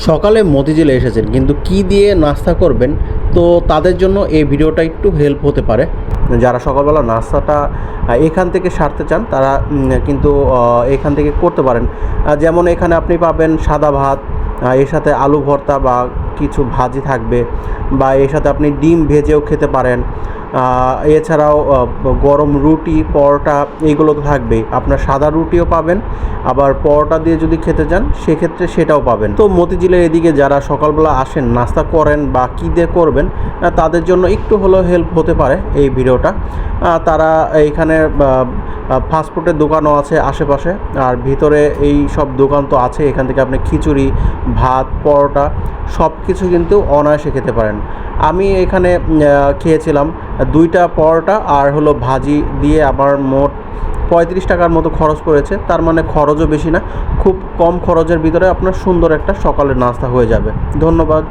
সকালে মতিঝিলে এসেছেন কিন্তু কি দিয়ে নাস্তা করবেন, তো তাদের জন্য এই ভিডিওটা একটু হেল্প হতে পারে। যারা সকালবেলা নাস্তাটা এখান থেকে সারতে চান তারা কিন্তু এখান থেকে করতে পারেন। যেমন এখানে আপনি পাবেন সাদা ভাত, এর সাথে আলু ভর্তা বা কিছু ভাজি থাকবে, বা এর সাথে আপনি ডিম ভেজেও খেতে পারেন। এছাড়াও গরম রুটি, পরোটা এইগুলো তো থাকবেই। আপনার সাদা রুটিও পাবেন, আবার পরোটা দিয়ে যদি খেতে চান সেক্ষেত্রে সেটাও পাবেন। তো মতিঝিলের এদিকে যারা সকালবেলা আসেন নাস্তা করেন বা কী দিয়ে করবেন, তাদের জন্য একটু হলেও হেল্প হতে পারে এই ভিডিওটা। তারা এইখানে ফাস্টফুডের দোকানও আছে আশেপাশে, আর ভিতরে এই সব দোকান তো আছে। এখান থেকে আপনি খিচুড়ি, ভাত, পরোটা সব কিছু কিন্তু অনায়াসে খেতে পারেন। আমি এখানে খেয়েছিলাম 2টা পরোটা আর হলো ভাজি দিয়ে আমার মোট 35 টাকার মতো খরচ পড়েছে। তার মানে খরচও বেশি না, খুব কম খরচের ভিতরে আপনার সুন্দর একটা সকালের নাস্তা হয়ে যাবে। ধন্যবাদ।